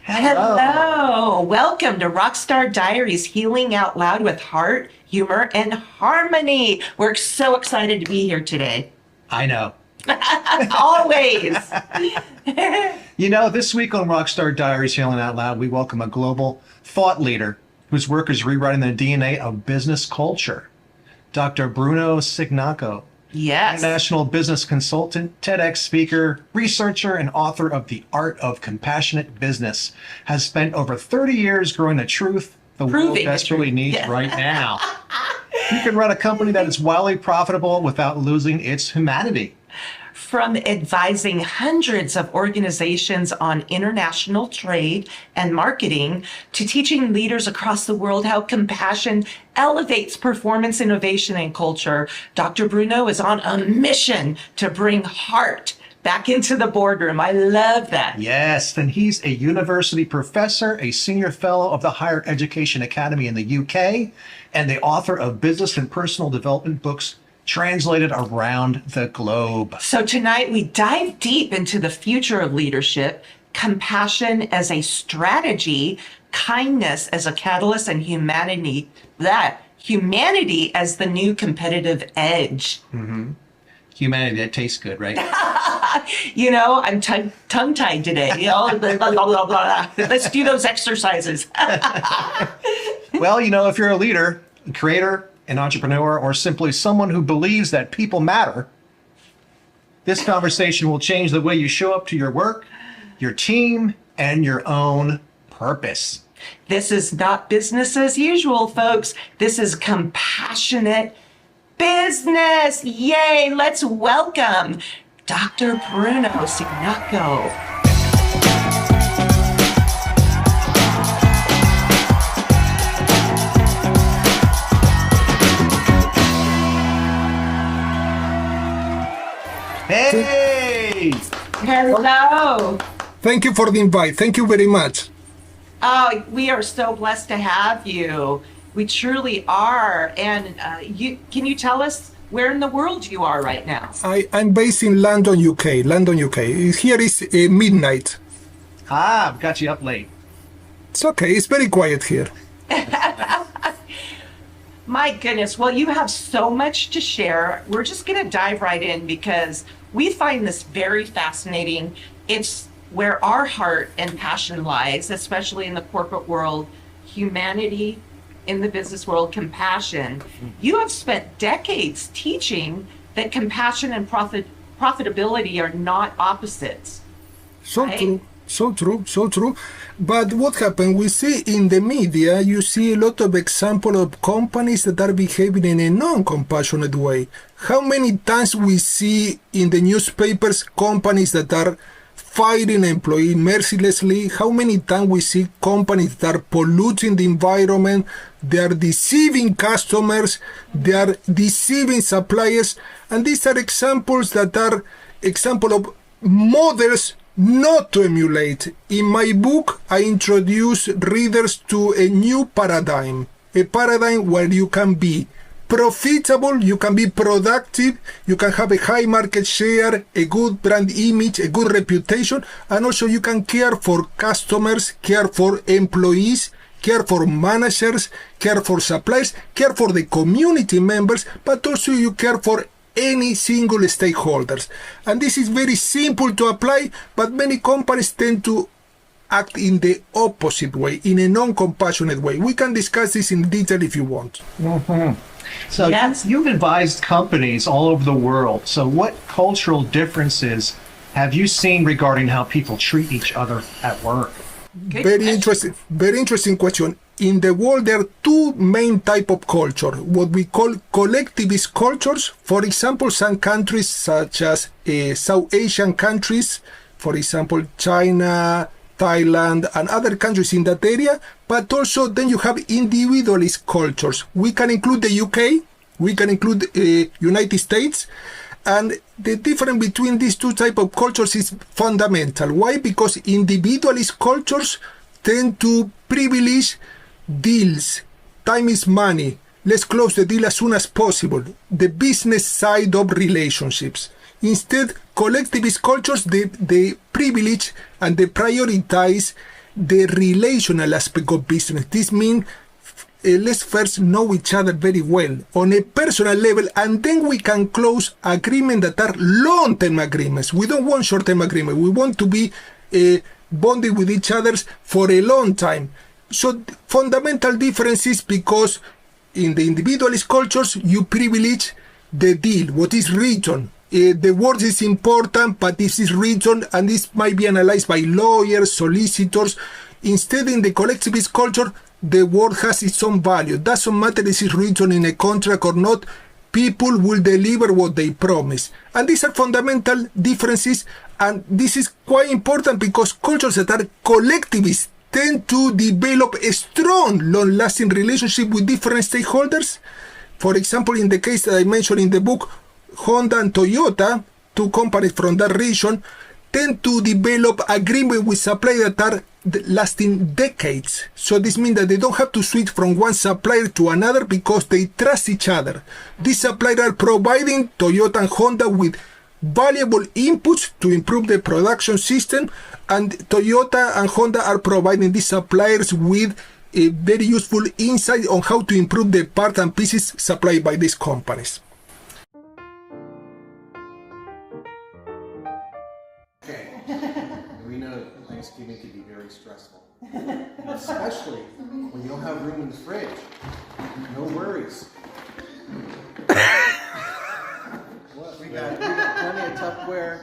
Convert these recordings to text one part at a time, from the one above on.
Hello. Welcome to Rockstar Diaries, healing out loud with heart, humor, and harmony. We're so excited to be here today. I know. Always. This week on Rockstar Diaries Healing Out Loud, we welcome a global thought leader whose work is rewriting the DNA of business culture. Dr. Bruno Cignacco. Yes. International business consultant, TEDx speaker, researcher, and author of The Art of Compassionate Business, has spent over 30 years growing the truth the world desperately needs right now. You can run a company that is wildly profitable without losing its humanity. From advising hundreds of organizations on international trade and marketing to teaching leaders across the world how compassion elevates performance, innovation, and culture, Dr. Bruno is on a mission to bring heart back into the boardroom. I love that. Yes, and he's a university professor, a senior fellow of the Higher Education Academy in the UK, and the author of business and personal development books translated around the globe. So tonight we dive deep into the future of leadership, compassion as a strategy, kindness as a catalyst, and humanity as the new competitive edge. Mm-hmm. Humanity, that tastes good, right? I'm tongue-tied today. Let's do those exercises. Well, if you're a leader, a creator, an entrepreneur, or simply someone who believes that people matter, this conversation will change the way you show up to your work, your team, and your own purpose. This is not business as usual, folks. This is compassionate business. Yay! Let's welcome Dr. Bruno Cignacco. Hey! Hello. Thank you for the invite. Thank you very much. Oh, we are so blessed to have you. We truly are. And can you tell us where in the world you are right now? I'm based in London, UK. Here is midnight. I've got you up late. It's okay. It's very quiet here. My goodness. Well, you have so much to share. We're just going to dive right in because we find this very fascinating. It's where our heart and passion lies, especially in the corporate world, humanity, in the business world, compassion. You have spent decades teaching that compassion and profitability are not opposites. So right? true. So true. But what happened? We see in the media, you see a lot of examples of companies that are behaving in a non-compassionate way. How many times we see in the newspapers companies that are firing employees mercilessly? How many times we see companies that are polluting the environment? They are deceiving customers. They are deceiving suppliers. And these are examples that are example of models not to emulate. In my book, I introduce readers to a new paradigm, a paradigm where you can be profitable, you can be productive, you can have a high market share, a good brand image, a good reputation, and also you can care for customers, care for employees, care for managers, care for suppliers, care for the community members, but also you care for any single stakeholders. And this is very simple to apply, but many companies tend to act in the opposite way, in a non-compassionate way. We can discuss this in detail if you want. Mm-hmm. So yes. You've advised companies all over the world. So what cultural differences have you seen regarding how people treat each other at work? Very interesting question. In the world, there are two main types of culture, what we call collectivist cultures. For example, some countries such as South Asian countries, for example, China, Thailand, and other countries in that area. But also then you have individualist cultures. We can include the UK, we can include United States. And the difference between these two types of cultures is fundamental. Why? Because individualist cultures tend to privilege deals. Time is money. Let's close the deal as soon as possible. The business side of relationships. Instead, collectivist cultures, they privilege and they prioritize the relational aspect of business. This means let's first know each other very well on a personal level, and then we can close agreements that are long-term agreements. We don't want short-term agreements. We want to be bonded with each other for a long time. So fundamental differences, because in the individualist cultures, you privilege the deal, what is written. The word is important, but this is written, and this might be analyzed by lawyers, solicitors. Instead, in the collectivist culture, the word has its own value. Doesn't matter if it's written in a contract or not. People will deliver what they promise. And these are fundamental differences. And this is quite important because cultures that are collectivist tend to develop a strong, long-lasting relationship with different stakeholders. For example, in the case that I mentioned in the book, Honda and Toyota, two companies from that region, tend to develop agreements with suppliers that are lasting decades. So this means that they don't have to switch from one supplier to another because they trust each other. These suppliers are providing Toyota and Honda with valuable inputs to improve the production system, and Toyota and Honda are providing these suppliers with a very useful insight on how to improve the parts and pieces supplied by these companies. Okay, we know Thanksgiving can be very stressful, especially when you don't have room in the fridge. No worries. What? We got plenty of Tupperware.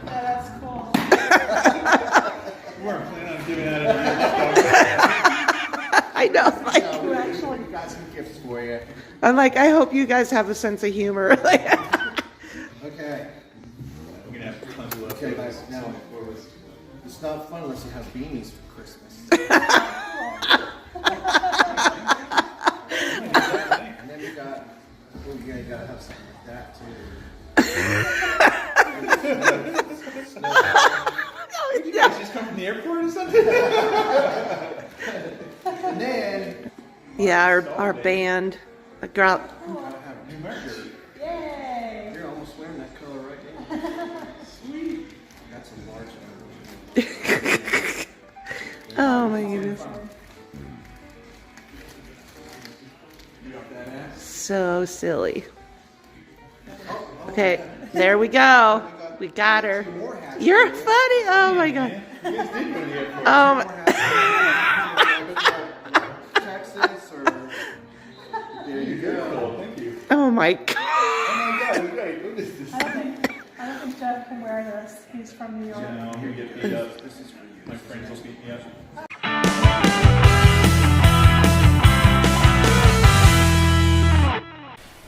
That's cool. We weren't planning on giving that I know. Like, We actually got some gifts for you. I'm like, I hope you guys have a sense of humor. Okay. we're gonna have tons of left. Okay, guys. Now, it's not fun unless you have beanies for Christmas. And then you got, oh yeah, you gotta have something like that too. You guys just come from the airport or something? And then Yeah, our band. A girl. you gotta have a new mercury. Yay! You're almost wearing that color right now. Sweet. That's a large one. Oh my goodness. So silly. Okay, there we go. We got her. You're funny. Oh my god. Texas or there you go. Thank you. Oh my god. Oh my God, wait, what is this? I don't think Jeff can wear this. He's from New York. No, I'm gonna get beat up. This is for you. My friends will beat me up.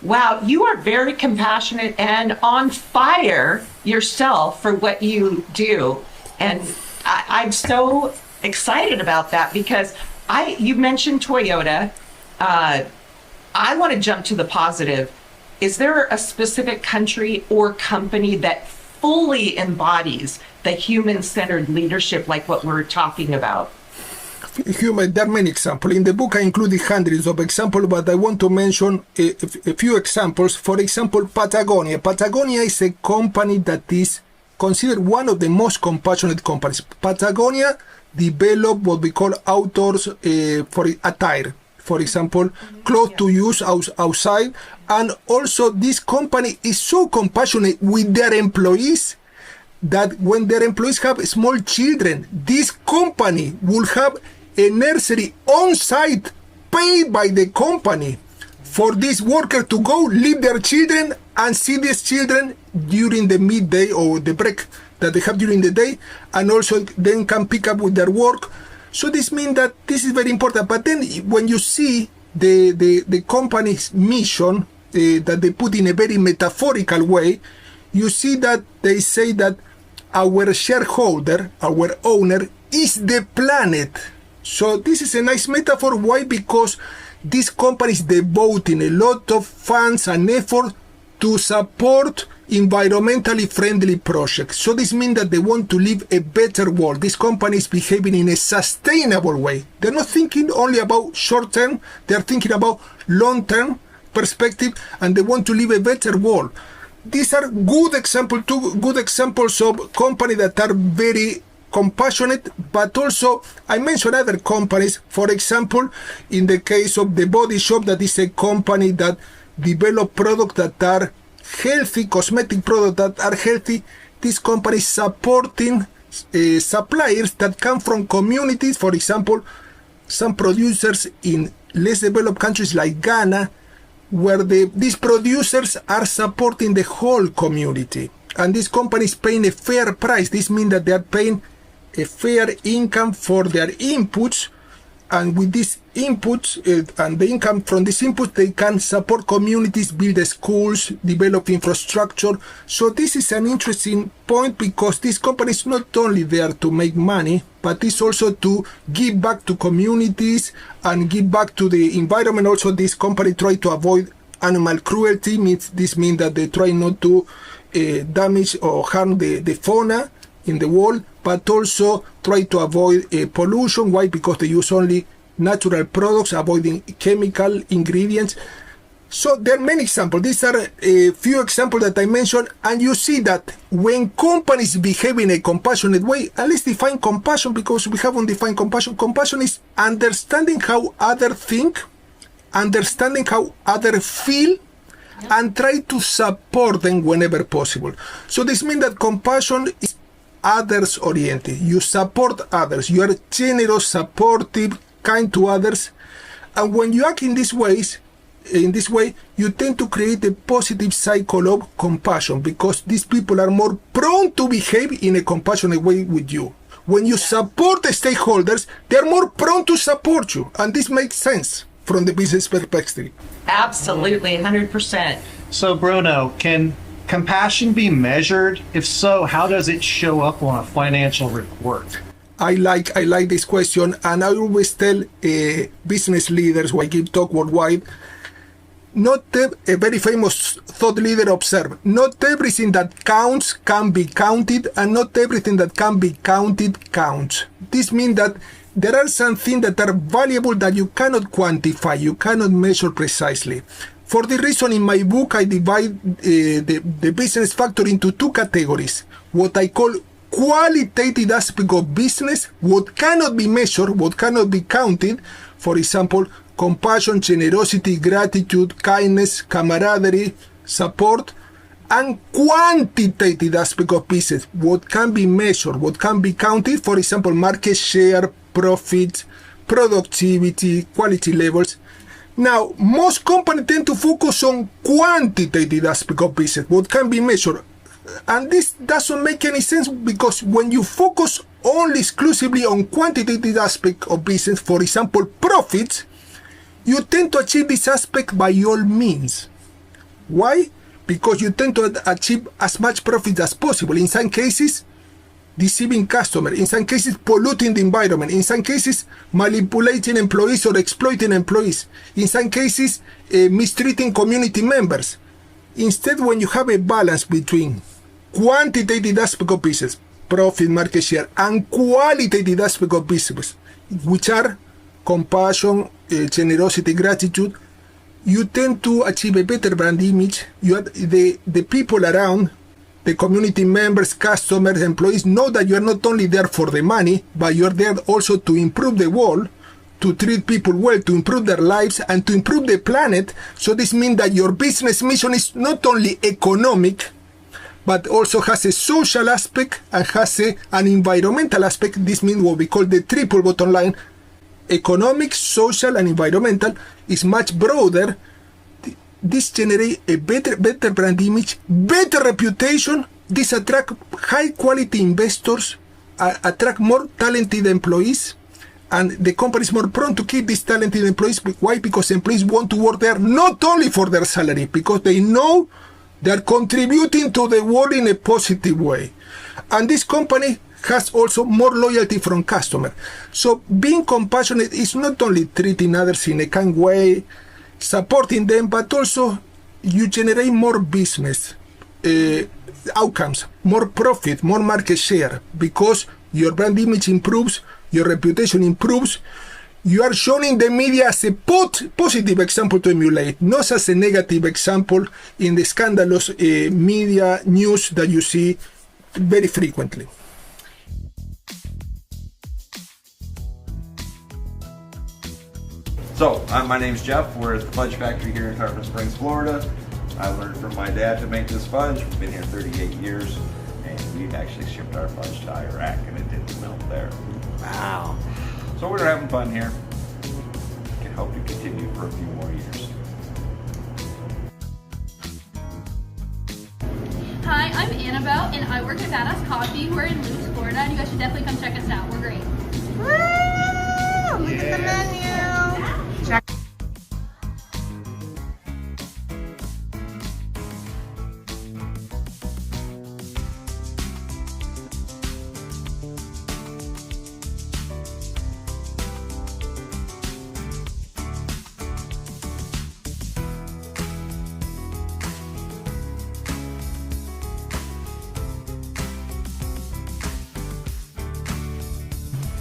Wow, you are very compassionate and on fire yourself for what you do. And I'm so excited about that because you mentioned Toyota. I want to jump to the positive. Is there a specific country or company that fully embodies the human-centered leadership like what we're talking about? There are many examples. In the book, I included hundreds of examples, but I want to mention a few examples. For example, Patagonia. Patagonia is a company that is considered one of the most compassionate companies. Patagonia developed what we call outdoors for attire. For example, clothes to use outside. And also, this company is so compassionate with their employees that when their employees have small children, this company will have a nursery on site paid by the company for this worker to go leave their children and see these children during the midday or the break that they have during the day, and also then can pick up with their work. So this means that this is very important. But then when you see the company's mission that they put in a very metaphorical way, you see that they say that our shareholder, our owner, is the planet. So this is a nice metaphor. Why? Because this company is devoting a lot of funds and effort to support environmentally friendly projects. So this means that they want to live a better world. This company is behaving in a sustainable way. They're not thinking only about short term, they're thinking about long term perspective, and they want to live a better world. these are two good examples of companies that are very compassionate, but also I mentioned other companies. For example, in the case of the Body Shop, that is a company that develop products that are healthy, cosmetic products that are healthy. This company is supporting suppliers that come from communities. For example, some producers in less developed countries like Ghana, where these producers are supporting the whole community. And this company is paying a fair price. This means that they are paying a fair income for their inputs. And with these inputs and the income from these inputs, they can support communities, build schools, develop infrastructure. So this is an interesting point, because this company is not only there to make money, but it's also to give back to communities and give back to the environment. Also, this company try to avoid animal cruelty. This means that they try not to damage or harm the fauna in the world, but also try to avoid pollution. Why? Because they use only natural products, avoiding chemical ingredients. So there are many examples. These are a few examples that I mentioned, and you see that when companies behave in a compassionate way, and let's define compassion, because we haven't defined compassion. Compassion is understanding how others think, understanding how others feel, and try to support them whenever possible. So this means that compassion is others oriented. You support others. You are generous, supportive, kind to others. And when you act in this way, you tend to create a positive cycle of compassion, because these people are more prone to behave in a compassionate way with you. When you support the stakeholders, they are more prone to support you. And this makes sense from the business perspective. Absolutely, 100%. So Bruno, can compassion be measured? If so, how does it show up on a financial report? I like this question, and I always tell business leaders who I give talk worldwide, a very famous thought leader observed, not everything that counts can be counted, and not everything that can be counted counts. This means that there are some things that are valuable that you cannot quantify, you cannot measure precisely. For the reason, in my book, I divide the business factor into two categories. What I call qualitative aspect of business, what cannot be measured, what cannot be counted. For example, compassion, generosity, gratitude, kindness, camaraderie, support. And quantitative aspect of business, what can be measured, what can be counted. For example, market share, profit, productivity, quality levels. Now, most companies tend to focus on quantitative aspect of business, what can be measured. And this doesn't make any sense, because when you focus only exclusively on quantitative aspect of business, for example, profits, you tend to achieve this aspect by all means. Why? Because you tend to achieve as much profit as possible. In some cases, deceiving customers. In some cases, polluting the environment. In some cases, manipulating employees or exploiting employees. In some cases, mistreating community members. Instead, when you have a balance between quantitative aspect of business, profit, market share, and qualitative aspect of business, which are compassion, generosity, gratitude, you tend to achieve a better brand image. You are the people around, the community members, customers, employees know that you are not only there for the money, but you are there also to improve the world, to treat people well, to improve their lives, and to improve the planet. So this means that your business mission is not only economic, but also has a social aspect and has an environmental aspect. This means what we call the triple bottom line. Economic, social, and environmental is much broader. This generates a better brand image, better reputation. This attract high quality investors, attract more talented employees, and the company is more prone to keep these talented employees. Why? Because employees want to work there not only for their salary, because they know they are contributing to the world in a positive way. And this company has also more loyalty from customers. So being compassionate is not only treating others in a kind way, supporting them, but also you generate more business outcomes, more profit, more market share, because your brand image improves, your reputation improves, You are shown in the media as a positive example to emulate, not as a negative example in the scandalous media news that you see very frequently. So, my name's Jeff. We're at the Fudge Factory here in Tarpon Springs, Florida. I learned from my dad to make this fudge. We've been here 38 years, and we've actually shipped our fudge to Iraq, and it didn't melt there. Wow. So we're having fun here. Can help you continue for a few more years. Hi, I'm Annabelle, and I work at Badass Coffee. We're in Lewis, Florida, and you guys should definitely come check us out. We're great. Woo! Look at the menu.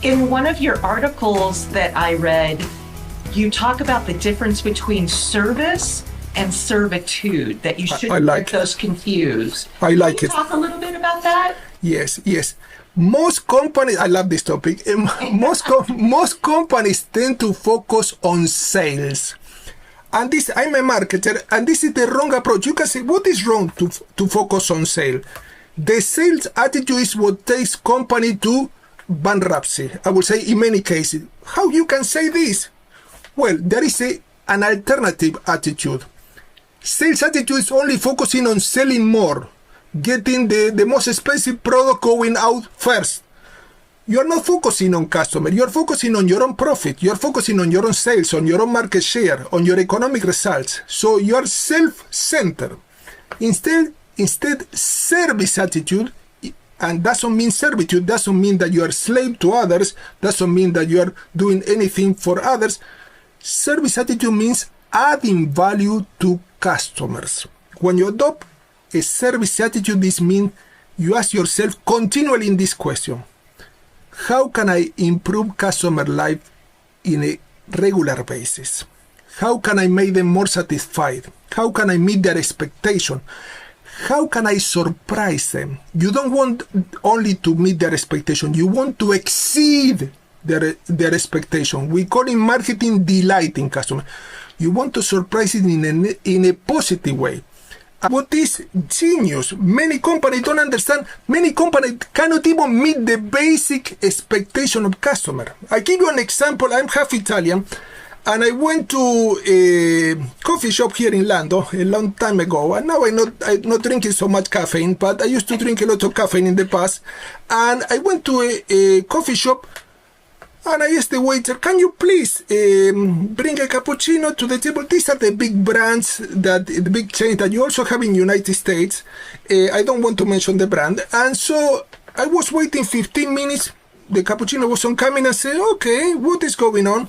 In one of your articles that I read, you talk about the difference between service and servitude, that you shouldn't get those confused. I like Can you talk a little bit about that? Yes. Most companies, I love this topic. Most companies tend to focus on sales. And this, I'm a marketer, and this is the wrong approach. You can say, what is wrong to focus on sale? The sales attitude is what takes company to bankruptcy. I would say in many cases. How you can say this? Well, there is an alternative attitude. Sales attitude is only focusing on selling more, getting the most expensive product going out first. You're not focusing on customer. You're focusing on your own profit. You're focusing on your own sales, on your own market share, on your economic results. So you're self-centered. Instead, service attitude, and doesn't mean servitude, doesn't mean that you are slave to others, doesn't mean that you are doing anything for others. Service attitude means adding value to customers. When you adopt a service attitude, this means you ask yourself continually in this question: how can I improve customer life in a regular basis? How can I make them more satisfied? How can I meet their expectation? How can I surprise them? You don't want only to meet their expectation. You want to exceed their expectation. We call in marketing delighting customer. You want to surprise it in a positive way. What is genius? Many companies don't understand. Many companies cannot even meet the basic expectation of customer. I give you an example. I'm half Italian, and I went to a coffee shop here in Lando a long time ago. And now I'm not drinking so much caffeine, but I used to drink a lot of caffeine in the past. And I went to a coffee shop, and I asked the waiter, can you please bring a cappuccino to the table? These are the big brands, the big chains that you also have in the United States. I don't want to mention the brand. And so I was waiting 15 minutes. The cappuccino wasn't coming. I said, okay, what is going on?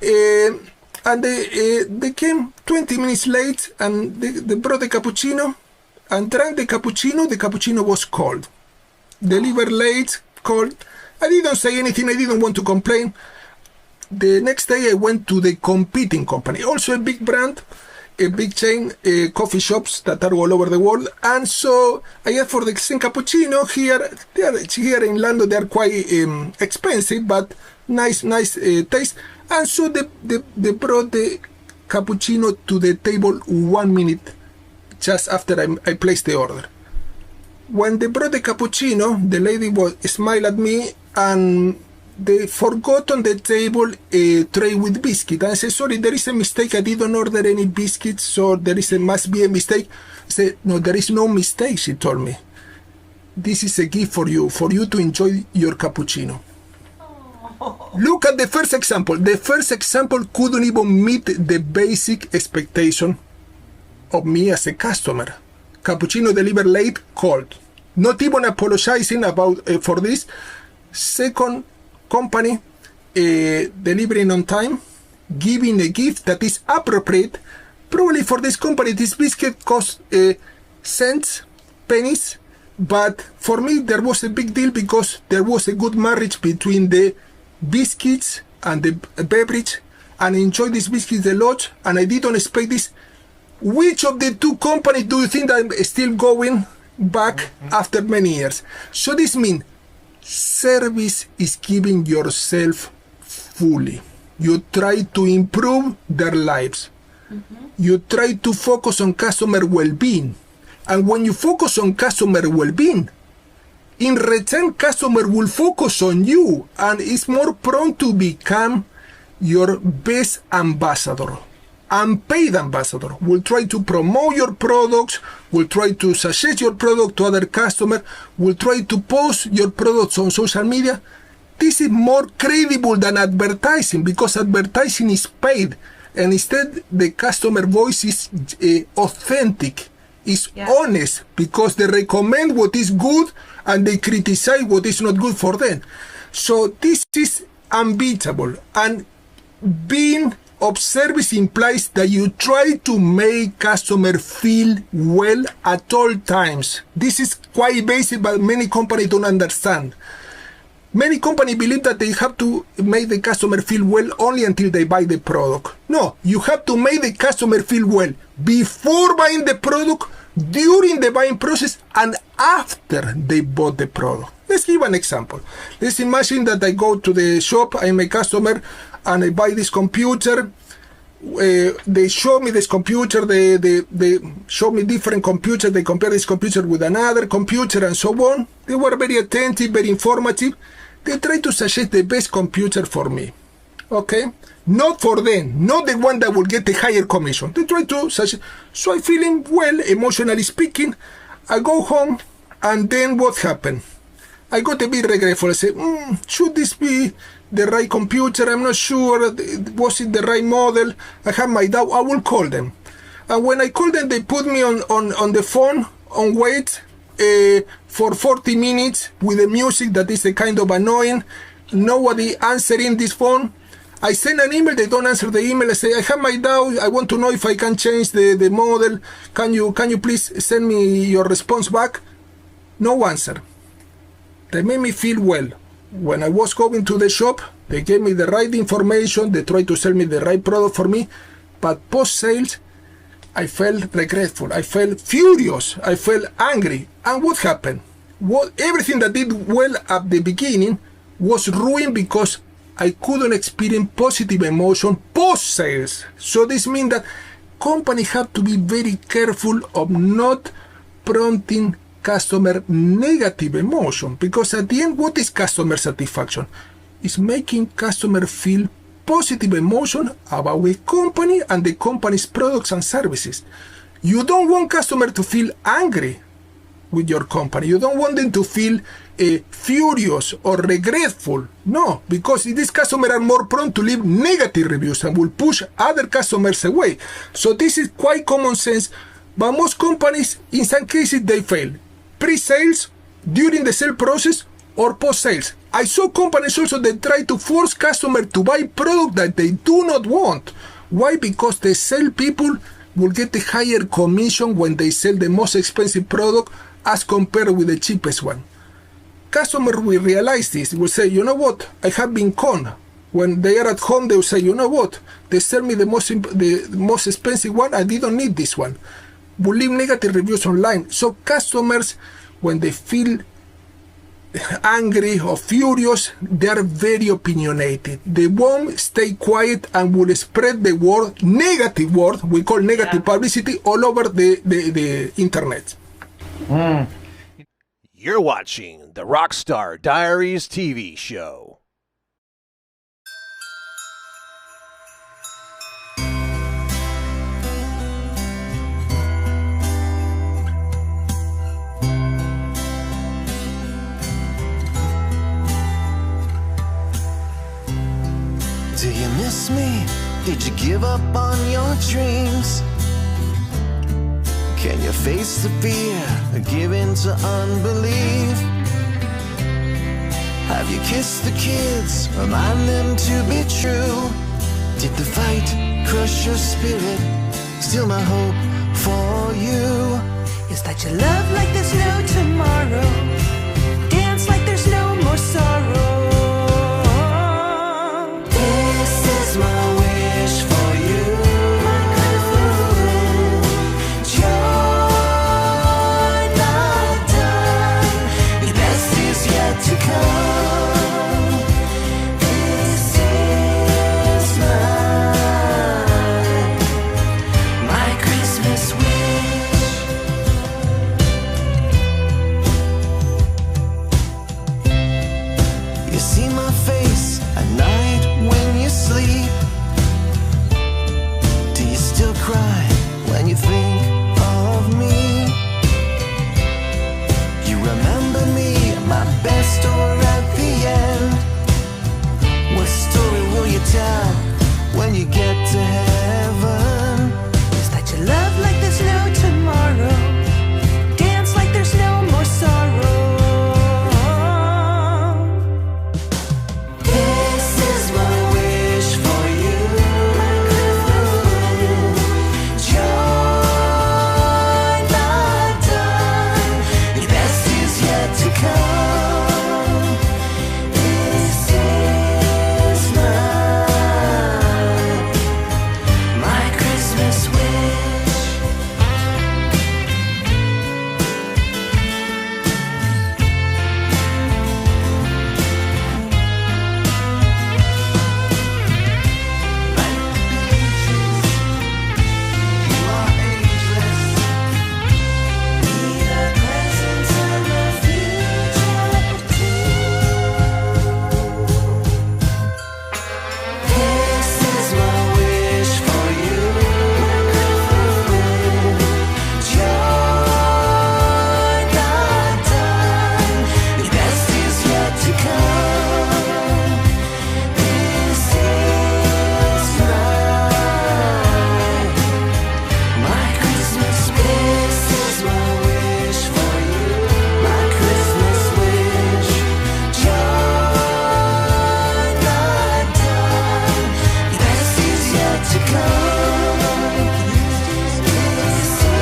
And they came 20 minutes late, and they brought the cappuccino and drank the cappuccino. The cappuccino was cold. Delivered late, cold. I didn't say anything. I didn't want to complain. The next day I went to the competing company, also a big brand, a big chain, coffee shops that are all over the world. And so I asked for the same cappuccino. Here in London they are quite expensive, but nice taste. And so they brought the cappuccino to the table 1 minute just after I placed the order. When they brought the cappuccino, the lady smiled at me, and they forgot on the table a tray with biscuit. And I said, sorry, there is a mistake. I didn't order any biscuits, so must be a mistake. I said, no, there is no mistake, she told me. This is a gift for you to enjoy your cappuccino. Look at the first example. The first example couldn't even meet the basic expectation of me as a customer. Cappuccino delivered late, cold. Not even apologizing for this. Second company, delivering on time, giving a gift that is appropriate. Probably for this company, this biscuit cost cents, pennies. But for me, there was a big deal because there was a good marriage between the biscuits and the beverage and enjoy this biscuit a lot, and I didn't expect this. Which of the two companies do you think that I'm still going back after many years? So this means service is giving yourself fully. You try to improve their lives. You try to focus on customer well-being. And when you focus on customer well-being, in return, customer will focus on you and is more prone to become your best ambassador. Unpaid ambassador will try to promote your products, will try to suggest your product to other customers, will try to post your products on social media. This is more credible than advertising because advertising is paid, and instead the customer voice is authentic, is honest, because they recommend what is good and they criticize what is not good for them. So this is unbeatable, and being of service implies that you try to make customer feel well at all times. This is quite basic, but many companies don't understand. Many companies believe that they have to make the customer feel well only until they buy the product. No, you have to make the customer feel well before buying the product, during the buying process, and after they bought the product. Let's give an example. Let's imagine that I go to the shop, I'm a customer, and I buy this computer. They show me this computer, they show me different computers, they compare this computer with another computer and so on. They were very attentive, very informative. They try to suggest the best computer for me. Okay? Not for them, not the one that will get the higher commission. They try to suggest. So I'm feeling well, emotionally speaking. I go home, and then what happened? I got a bit regretful. I said, should this be the right computer? I'm not sure. Was it the right model? I have my doubt. I will call them. And when I call them, they put me on the phone, on wait, for 40 minutes with the music that is a kind of annoying. Nobody answering this phone. I send an email, they don't answer the email. I say, I have my doubt. I want to know if I can change the model. Can you please send me your response back? No answer. They made me feel well. When I was going to the shop, they gave me the right information. They tried to sell me the right product for me. But post-sales, I felt regretful. I felt furious. I felt angry. And what happened? Everything that did well at the beginning was ruined because I couldn't experience positive emotion post-sales. So this means that companies have to be very careful of not prompting customer negative emotion, because at the end, what is customer satisfaction? It's making customer feel positive emotion about a company and the company's products and services. You don't want customer to feel angry with your company. You don't want them to feel furious or regretful. No, because these customers are more prone to leave negative reviews and will push other customers away. So this is quite common sense, but most companies, in some cases, they fail. Pre-sales, during the sale process, or post-sales. I saw companies also that try to force customers to buy product that they do not want. Why? Because the sale people will get a higher commission when they sell the most expensive product as compared with the cheapest one. Customers will realize this. They will say, you know what? I have been conned. When they are at home, they will say, you know what? They sell me the most expensive one. I didn't need this one. Will leave negative reviews online. So customers, when they feel angry or furious, they are very opinionated. They won't stay quiet and will spread the word, negative word, we call negative publicity, all over the internet. You're watching the Rockstar Diaries TV show. Do you miss me? Did you give up on your dreams? Can you face the fear of giving to unbelief? Have you kissed the kids? Remind them to be true. Did the fight crush your spirit? Still my hope for you is that you love like there's no tomorrow, dance like there's no more sorrow. my best or at the end? What story will you tell when you get to heaven? Is that you love like there's no tomorrow, dance like there's no more sorrow? This is my wish for you. Join the dawn, your best is yet to come. This is my Christmas wish. You are ageless. Be the present and the future too. This is my wish for you. Join the dawn, your best is yet to come. This is my Christmas. This is my wish for you. My Christmas wish. Join the dawn, your best is yet to come. This is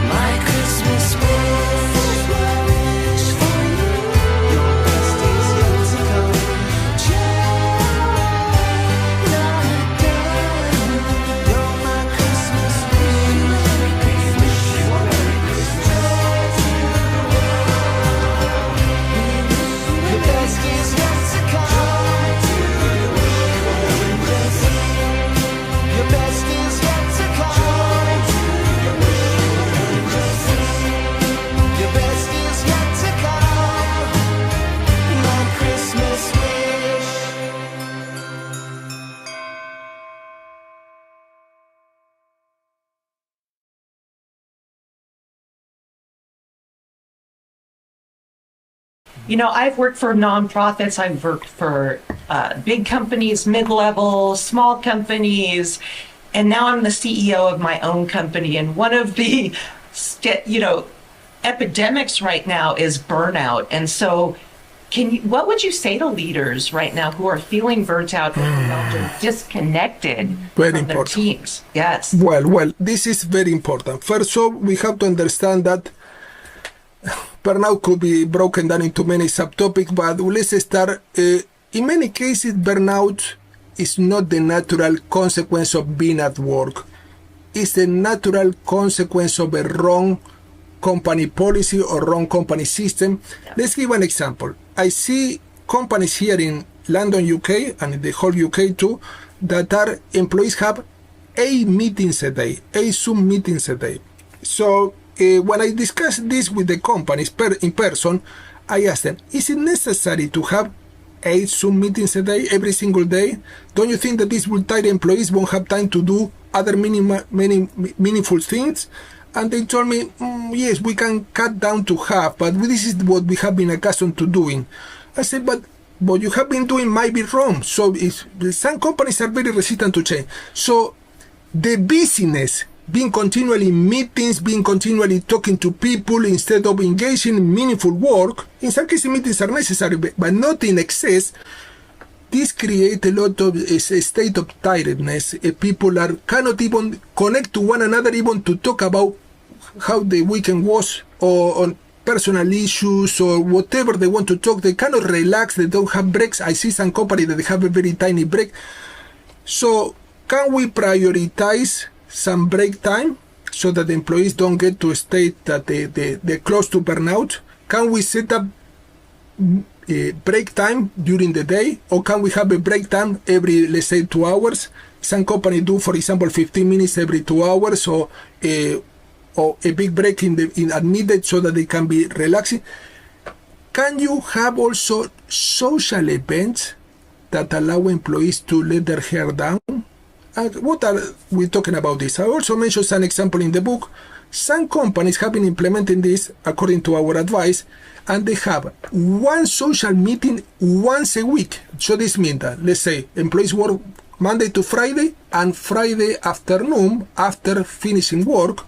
my Christmas wish. My wish for you. Your best is yet to come. Join the dawn. You're my Christmas wish. Merry Christmas. Merry Christmas. Your best is yet to come. Your best is yet to come. Your best is yet to come. My Christmas wish. You know, I've worked for nonprofits, I've worked for big companies, mid-level, small companies, and now I'm the CEO of my own company. And one of the, epidemics right now is burnout. And so what would you say to leaders right now who are feeling burnt out or disconnected Very from their important. teams? Yes. Well, this is very important. First off, we have to understand that burnout could be broken down into many subtopics, but let's start. In many cases, burnout is not the natural consequence of being at work. It's the natural consequence of a wrong company policy or wrong company system. Yeah. Let's give an example. I see companies here in London, UK, and in the whole UK too, that our employees have 8 meetings a day, 8 Zoom meetings a day. So when I discuss this with the companies in person, I ask them, is it necessary to have 8 Zoom meetings a day, every single day? Don't you think that this will tire employees, won't have time to do other many meaningful things? And they told me, yes, we can cut down to half, but this is what we have been accustomed to doing. I said, but what you have been doing might be wrong. So some companies are very resistant to change. So the busyness, being continually in meetings, being continually talking to people instead of engaging in meaningful work, in some cases meetings are necessary, but not in excess. This creates a lot of a state of tiredness. People cannot even connect to one another, even to talk about how the weekend was, or on personal issues, or whatever they want to talk. They cannot relax. They don't have breaks. I see some companies that they have a very tiny break. So can we prioritize some break time so that the employees don't get to a state that they're close to burnout? Can we set up break time during the day, or can we have a break time every, let's say, 2 hours? Some companies do, for example, 15 minutes every 2 hours, or a big break are needed so that they can be relaxing. Can you have also social events that allow employees to let their hair down? what are we talking about this? I also mentioned an example in the book. Some companies have been implementing this according to our advice, and they have one social meeting once a week. So this means that, let's say, employees work Monday to Friday, and Friday afternoon, after finishing work,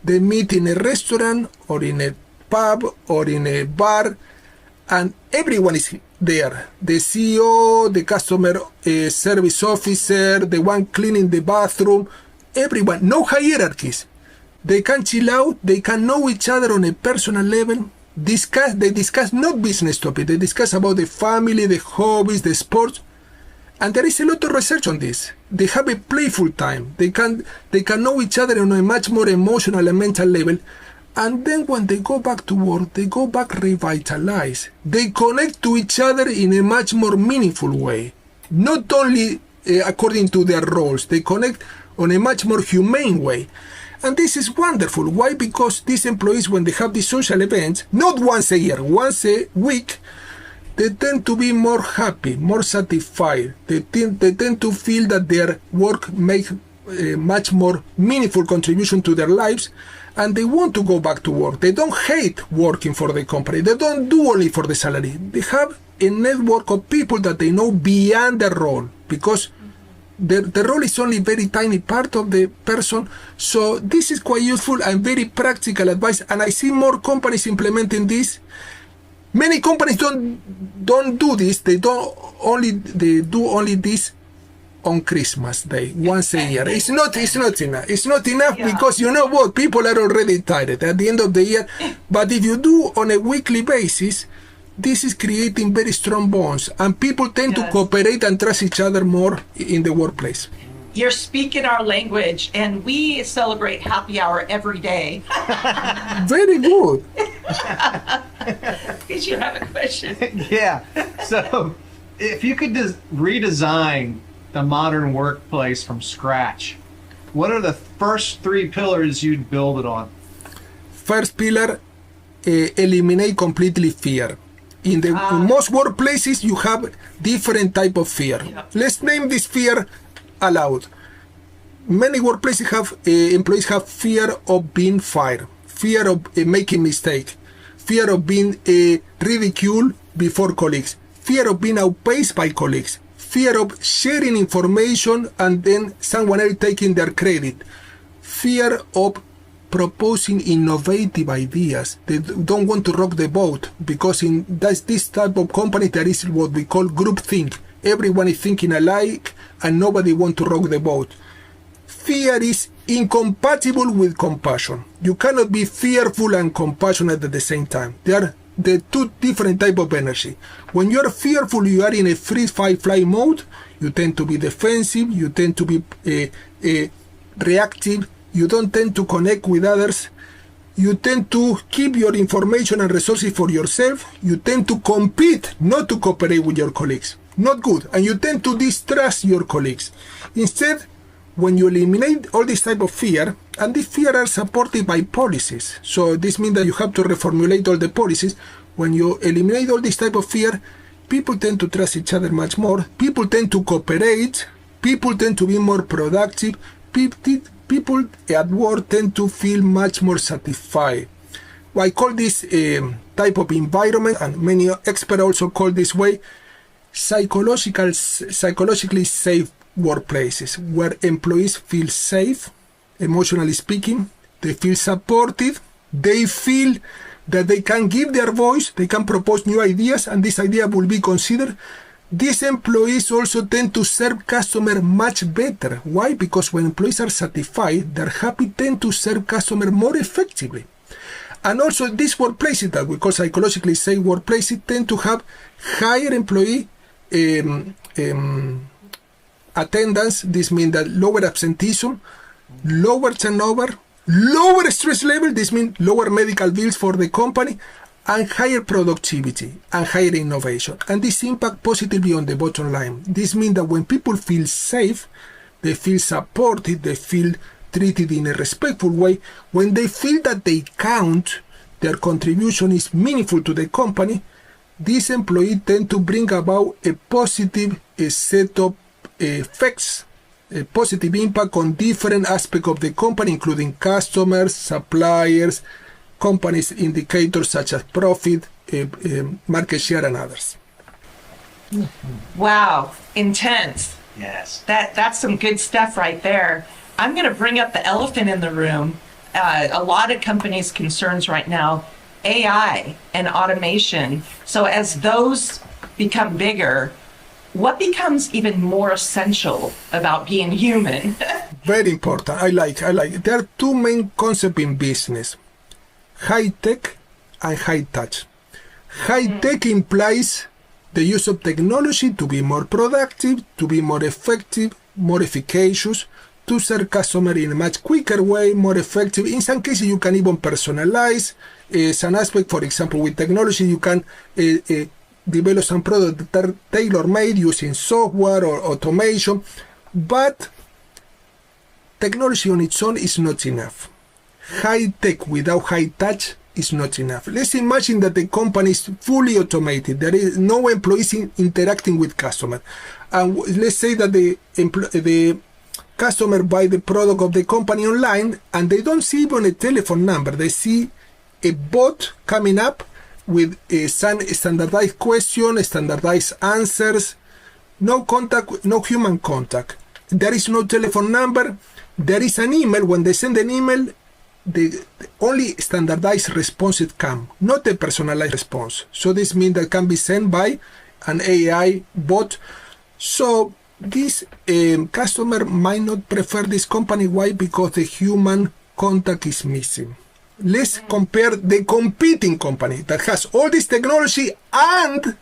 they meet in a restaurant or in a pub or in a bar, and everyone is there. The CEO, the customer service officer, the one cleaning the bathroom, everyone, no hierarchies. They can chill out, they can know each other on a personal level. They discuss not business topics, they discuss about the family, the hobbies, the sports. And there is a lot of research on this. They have a playful time. They can know each other on a much more emotional and mental level. And then when they go back to work, they go back revitalized. They connect to each other in a much more meaningful way. Not only according to their roles, they connect on a much more humane way. And this is wonderful. Why? Because these employees, when they have these social events, not once a year, once a week, they tend to be more happy, more satisfied. They tend to feel that their work makes a much more meaningful contribution to their lives, and they want to go back to work. They don't hate working for the company. They don't do only for the salary. They have a network of people that they know beyond their role, because the role is only a very tiny part of the person. So this is quite useful and very practical advice, and I see more companies implementing this. Many companies don't do this. They do only this on Christmas Day, once a year. It's not enough. It's not enough, because you know what? People are already tired at the end of the year. But if you do on a weekly basis, this is creating very strong bonds, and people tend to cooperate and trust each other more in the workplace. You're speaking our language, and we celebrate happy hour every day. Very good. Did you have a question? Yeah. So if you could redesign the modern workplace from scratch, what are the first 3 pillars you'd build it on? First pillar, eliminate completely fear. In most workplaces, you have different type of fear. Let's name this fear aloud. Many workplaces have employees have fear of being fired, fear of making mistake, fear of being ridiculed before colleagues, fear of being outpaced by colleagues, fear of sharing information and then someone else taking their credit, fear of proposing innovative ideas. They don't want to rock the boat, because in this type of company there is what we call groupthink. Everyone is thinking alike and nobody wants to rock the boat. Fear is incompatible with compassion. You cannot be fearful and compassionate at the same time. They are the 2 different types of energy. When you are fearful, you are in a freeze, fight, flight mode. You tend to be defensive. You tend to be reactive. You don't tend to connect with others. You tend to keep your information and resources for yourself. You tend to compete, not to cooperate with your colleagues. Not good. And you tend to distrust your colleagues. Instead, when you eliminate all this type of fear, and these fear are supported by policies. So this means that you have to reformulate all the policies. When you eliminate all this type of fear, people tend to trust each other much more. People tend to cooperate. People tend to be more productive. People at work tend to feel much more satisfied. I call this type of environment, and many experts also call this way, psychologically safe workplaces, where employees feel safe, emotionally speaking, they feel supported, they feel that they can give their voice, they can propose new ideas, and this idea will be considered. These employees also tend to serve customers much better. Why? Because when employees are satisfied, they're happy, tend to serve customers more effectively. And also these workplaces that we call psychologically safe workplaces tend to have higher employee attendance. This means that lower absenteeism, lower turnover, lower stress level. This means lower medical bills for the company, and higher productivity and higher innovation. And this impact positively on the bottom line. This means that when people feel safe, they feel supported, they feel treated in a respectful way. When they feel that they count, their contribution is meaningful to the company, these employees tend to bring about a positive set of effects a positive impact on different aspects of the company, including customers, suppliers, companies indicators such as profit, market share, and others. Wow, intense. Yes. That's some good stuff right there. I'm going to bring up the elephant in the room. A lot of companies' concerns right now, AI and automation. So as those become bigger, what becomes even more essential about being human? Very important. I like. There are two main concepts in business: high tech and high touch. High tech implies the use of technology to be more productive, to be more effective, more efficacious, to serve customer in a much quicker way, more effective. In some cases, you can even personalize some aspect. For example, with technology, you can develop some products that are tailor-made using software or automation. But technology on its own is not enough. High tech without high touch is not enough. Let's imagine that the company is fully automated. There is no employees interacting with customer. And let's say that the customer buy the product of the company online and they don't see even a telephone number. They see a bot coming up with some standardized question, standardized answers, no contact, no human contact. There is no telephone number. There is an email. When they send an email, the only standardized responses come, not a personalized response. So this means that can be sent by an AI bot. So this customer might not prefer this company. Why? Because the human contact is missing. Let's compare the competing company that has all this technology and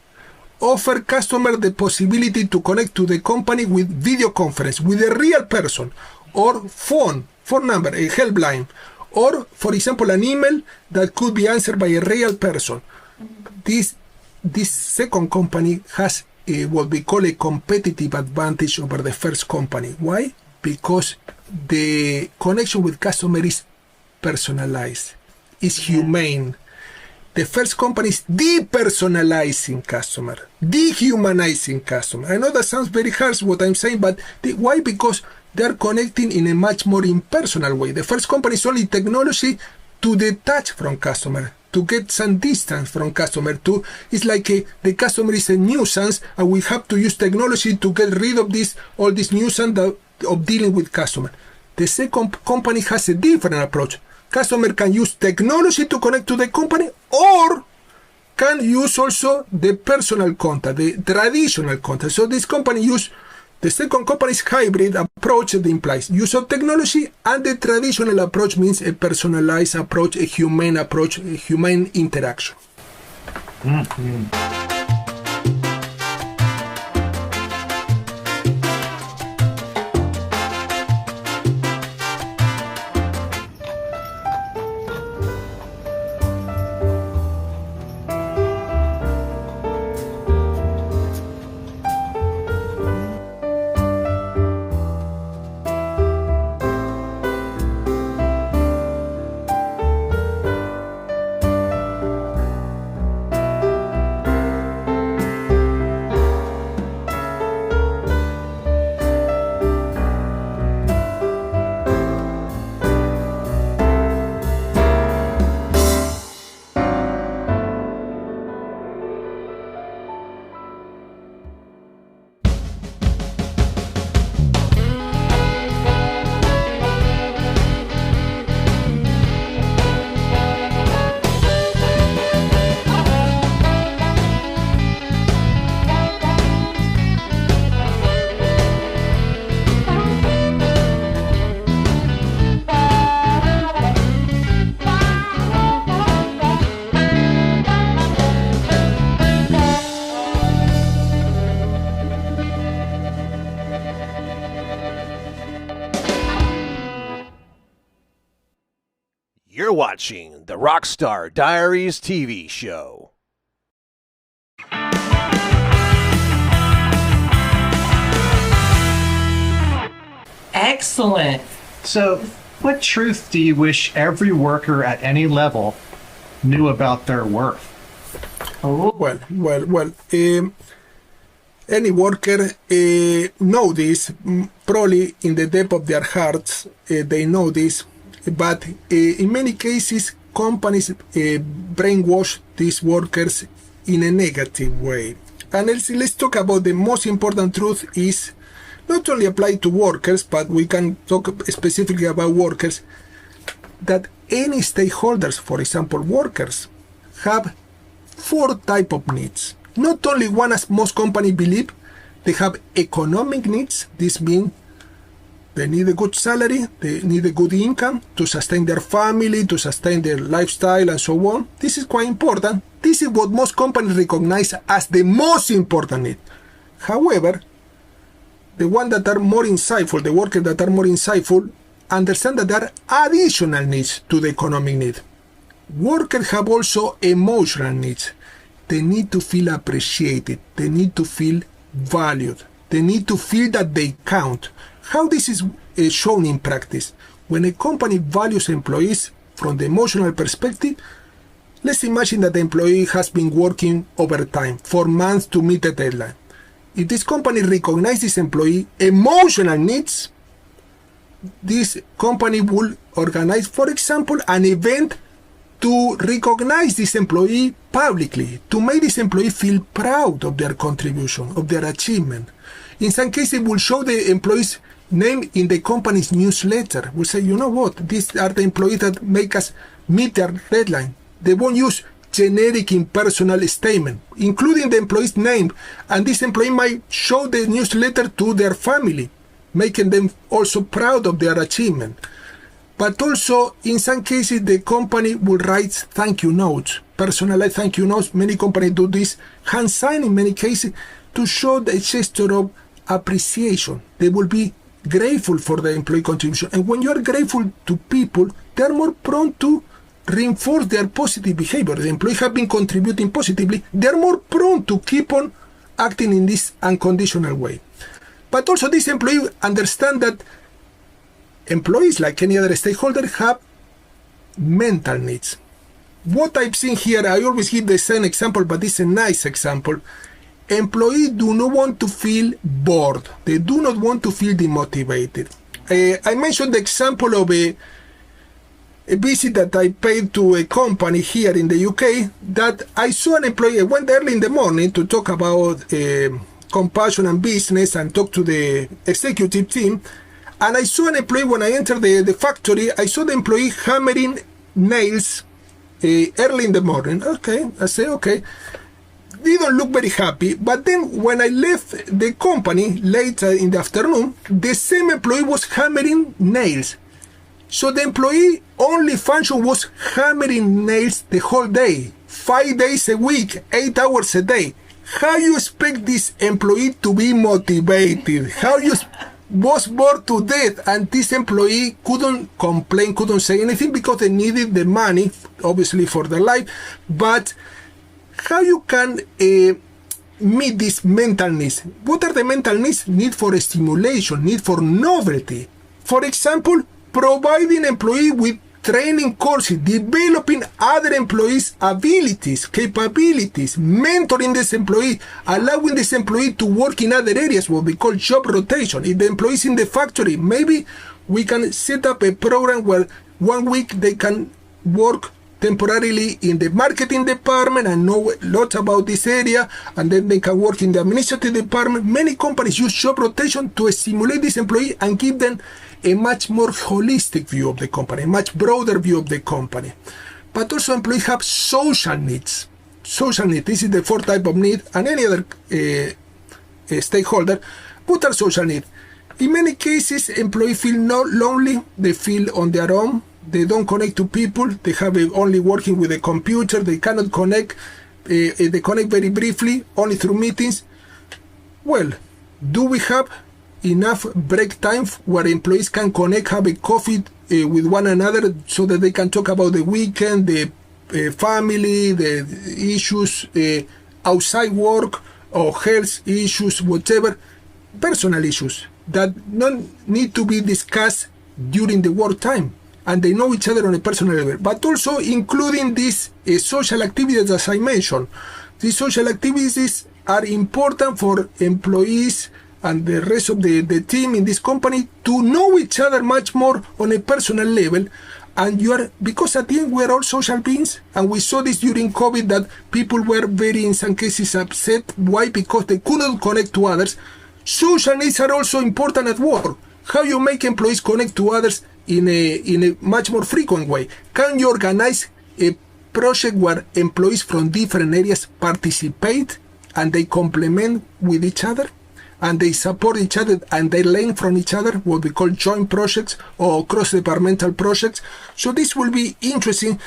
offer customer the possibility to connect to the company with video conference with a real person, or phone number, a helpline, or for example an email that could be answered by a real person. This second company has what we call a competitive advantage over the first company. Why? Because the connection with customer is personalized, is humane. The first company is depersonalizing customer, dehumanizing customer. I know that sounds very harsh what I'm saying, but why? Because they're connecting in a much more impersonal way. The first company is only technology to detach from customer, to get some distance from customer. It's like the customer is a nuisance, and we have to use technology to get rid of all this nuisance of dealing with customer. The second company has a different approach. Customer can use technology to connect to the company, or can use also the personal contact, the traditional contact. So this company the second company's hybrid approach that implies use of technology, and the traditional approach means a personalized approach, a humane approach, a humane interaction. Mm-hmm. You're watching the Rockstar Diaries TV show. Excellent. So, what truth do you wish every worker at any level knew about their worth? Well. Any worker know this. probably in the depth of their hearts, they know this, but in many cases, companies brainwash these workers in a negative way. And let's talk about the most important truth is not only applied to workers, but we can talk specifically about workers, that any stakeholders, for example, workers, have 4 types of needs. Not only one, as most companies believe, they have economic needs. This means they need a good salary, they need a good income to sustain their family, to sustain their lifestyle, and so on. This is quite important. This is what most companies recognize as the most important need. However, the ones that are more insightful, the workers that are more insightful, understand that there are additional needs to the economic need. Workers have also emotional needs. They need to feel appreciated. They need to feel valued. They need to feel that they count. How this is shown in practice? When a company values employees from the emotional perspective, let's imagine that the employee has been working overtime for months to meet a deadline. If this company recognizes employee emotional needs, this company will organize, for example, an event to recognize this employee publicly, to make this employee feel proud of their contribution, of their achievement. In some cases, it will show the employee's name in the company's newsletter. We'll say, you know what, these are the employees that make us meet their deadline. They won't use generic impersonal statement, including the employee's name, and this employee might show the newsletter to their family, making them also proud of their achievement. But also, in some cases, the company will write thank you notes, personalized thank you notes. Many companies do this, hand sign in many cases, to show the gesture of appreciation. They will be grateful for the employee contribution. And when you are grateful to people, they are more prone to reinforce their positive behavior. The employees have been contributing positively. They are more prone to keep on acting in this unconditional way. But also, this employee understand that employees, like any other stakeholder, have mental needs. What I've seen here, I always give the same example, but it's a nice example. Employees do not want to feel bored. They do not want to feel demotivated. I mentioned the example of a visit that I paid to a company here in the UK, that I saw an employee. I went early in the morning to talk about compassion and business and talk to the executive team. And I saw an employee, when I entered the factory, I saw the employee hammering nails early in the morning. Okay, I say, okay. They don't look very happy. But then when I left the company later in the afternoon, the same employee was hammering nails. So the employee only function was hammering nails the whole day, 5 days a week, 8 hours a day. How you expect this employee to be motivated? How you was bored to death, and this employee couldn't complain, couldn't say anything, because they needed the money, obviously, for their life. But how you can meet these mental needs? What are the mental needs? Need for stimulation, need for novelty. For example, providing employee with training courses, developing other employees' abilities, capabilities, mentoring this employee, allowing this employee to work in other areas, what we call job rotation. If the employee is in the factory, maybe we can set up a program where 1 week they can work temporarily in the marketing department and know a lot about this area, and then they can work in the administrative department. Many companies use job rotation to stimulate this employee and give them a much more holistic view of the company, a much broader view of the company. But also, employees have social needs. Social needs, this is the 4th type of need, and any other stakeholder. What are social needs? In many cases, employees feel lonely, they feel on their own, they don't connect to people, they have only working with a computer, they cannot connect, they connect very briefly, only through meetings. Well, do we have enough break time where employees can connect, have a coffee with one another, so that they can talk about the weekend, the family, the issues outside work, or health issues, whatever, personal issues that don't need to be discussed during the work time, and they know each other on a personal level, but also including these social activities, as I mentioned. These social activities are important for employees and the rest of the team in this company to know each other much more on a personal level. And because at the end we are all social beings, and we saw this during COVID that people were very, in some cases, upset. Why? Because they couldn't connect to others. Social needs are also important at work. How you make employees connect to others in a much more frequent way? Can you organize a project where employees from different areas participate and they complement with each other? And they support each other and they learn from each other, what we call joint projects or cross-departmental projects. So this will be interesting,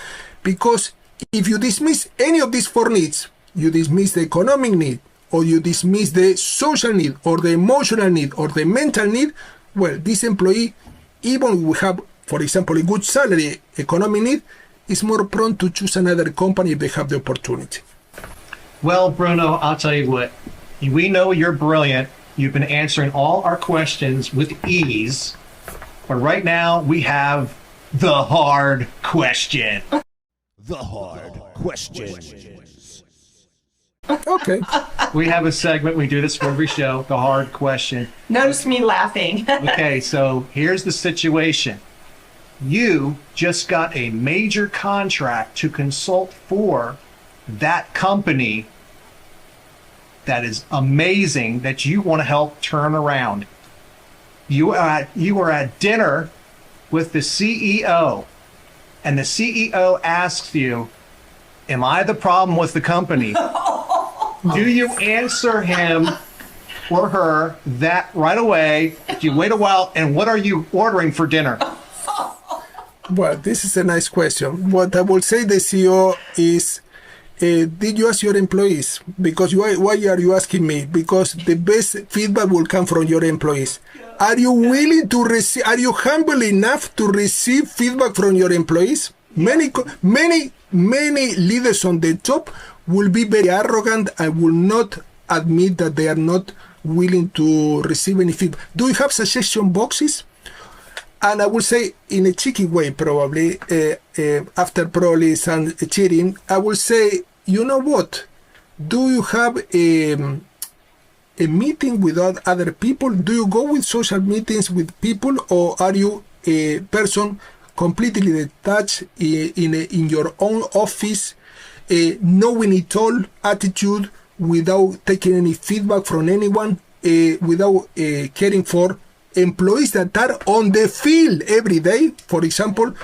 because if you dismiss any of these 4 needs, you dismiss the economic need, or you dismiss the social need, or the emotional need, or the mental need, well, this employee, even if we have, for example, a good salary, economic need, is more prone to choose another company if they have the opportunity. Well, Bruno, I'll tell you what, we know you're brilliant. You've been answering all our questions with ease. But right now, we have the hard question. The hard question. Okay. We have a segment, we do this for every show, the hard question. Notice me laughing. Okay, so here's the situation. You just got a major contract to consult for that company that is amazing, that you want to help turn around. You are at dinner with the CEO, and the CEO asks you, am I the problem with the company? Do you answer him or her that right away? Do you wait a while? And what are you ordering for dinner? Well, this is a nice question. What I will say the CEO is, did you ask your employees? Because why are you asking me? Because the best feedback will come from your employees. Are you willing to receive? Are you humble enough to receive feedback from your employees? Many leaders on the top will be very arrogant and will not admit that they are not willing to receive any feedback. Do you have suggestion boxes? And I will say, in a cheeky way, probably, after probably some cheating, I will say, you know what? Do you have a meeting with other people? Do you go with social meetings with people, or are you a person completely detached in your own office, knowing it all attitude, without taking any feedback from anyone, without caring for employees that are on the field every day, for example?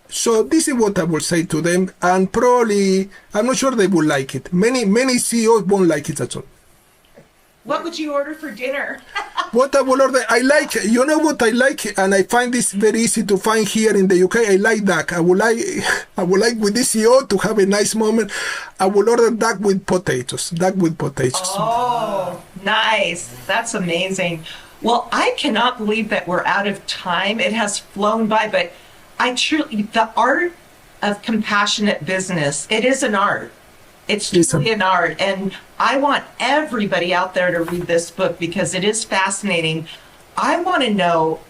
So this is what I will say to them, and probably I'm not sure they will like it. Many CEOs won't like it at all. What would you order for dinner? What I will order, I like, you know what I like, and I find this very easy to find here in the UK. I like duck. I would like with this CEO to have a nice moment. I will order duck with potatoes. Duck with potatoes. Oh, nice. That's amazing. Well, I cannot believe that we're out of time. It has flown by, but the art of compassionate business, it is an art. It's truly an art. And I want everybody out there to read this book because it is fascinating. I want to know,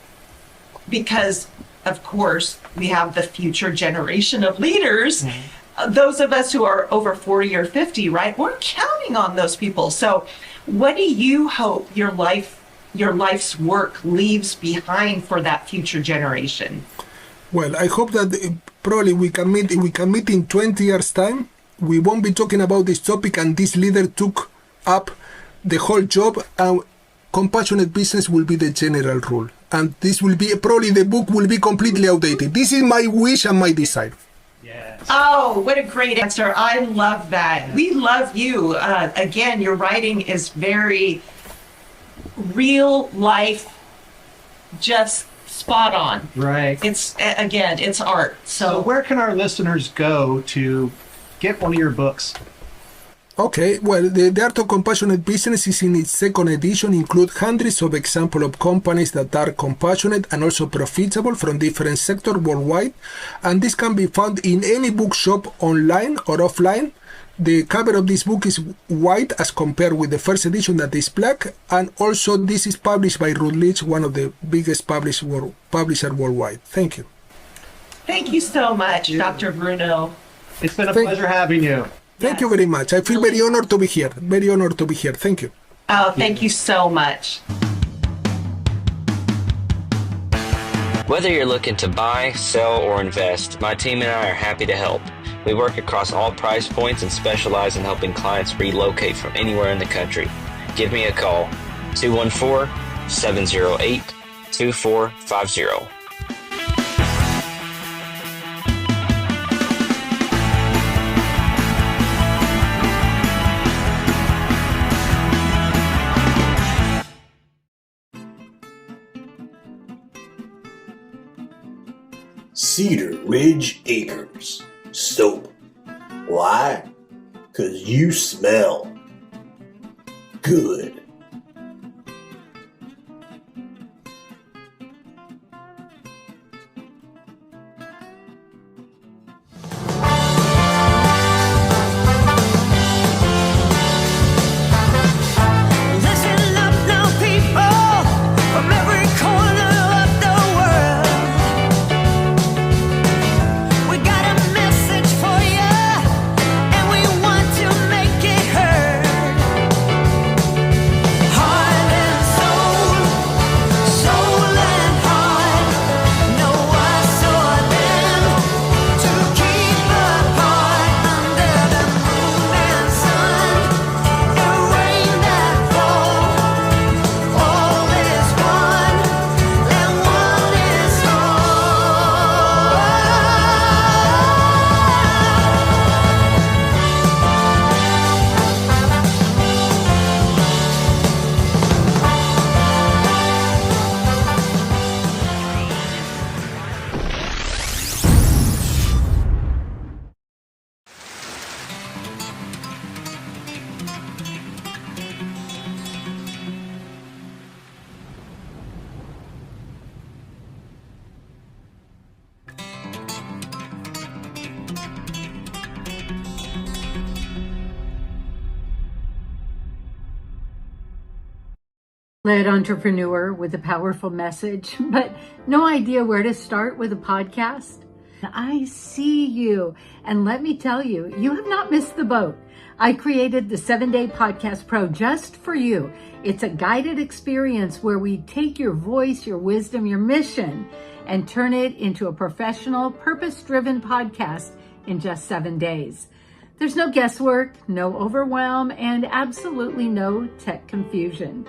because, of course, we have the future generation of leaders. Mm-hmm. Those of us who are over 40 or 50, right? We're counting on those people. So what do you hope your life's work leaves behind for that future generation? Well, I hope that probably we can meet in 20 years' time. We won't be talking about this topic, and this leader took up the whole job, and compassionate business will be the general rule. And this will be, probably the book will be completely outdated. This is my wish and my desire. Yes. Oh, what a great answer. I love that. We love you. Again, your writing is very real life, just spot on. Right. It's art. So where can our listeners go to get one of your books? Okay, well, the Art of Compassionate Business is in its second edition, include hundreds of examples of companies that are compassionate and also profitable from different sectors worldwide. And this can be found in any bookshop, online or offline. The cover of this book is white as compared with the first edition that is black. And also this is published by Routledge, one of the biggest publisher worldwide. Thank you. Thank you so much, Dr. Bruno. It's been a pleasure having you. Thank you very much. I feel very honored to be here. Very honored to be here. Thank you. Oh, thank you so much. Whether you're looking to buy, sell, or invest, my team and I are happy to help. We work across all price points and specialize in helping clients relocate from anywhere in the country. Give me a call, 214-708-2450. Cedar Ridge Acres soap. Why? 'Cause you smell good. Listen up now, people, from every corner of the world. We got a message for you, and we want to make it heard. Heart and soul, soul and heart. No, I saw them to keep apart under the moon and sun and rain that fall. All is one, and one is all. Led entrepreneur with a powerful message, but no idea where to start with a podcast? I see you, and let me tell you, you have not missed the boat. I created the 7-Day Podcast Pro just for you. It's a guided experience where we take your voice, your wisdom, your mission, and turn it into a professional, purpose-driven podcast in just 7 days. There's no guesswork, no overwhelm, and absolutely no tech confusion.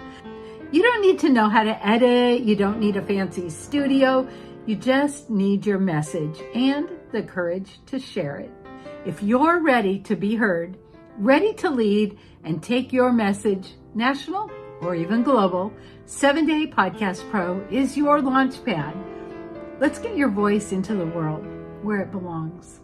You don't need to know how to edit. You don't need a fancy studio. You just need your message and the courage to share it. If you're ready to be heard, ready to lead, and take your message national or even global, 7-Day Podcast Pro is your launch pad. Let's get your voice into the world where it belongs.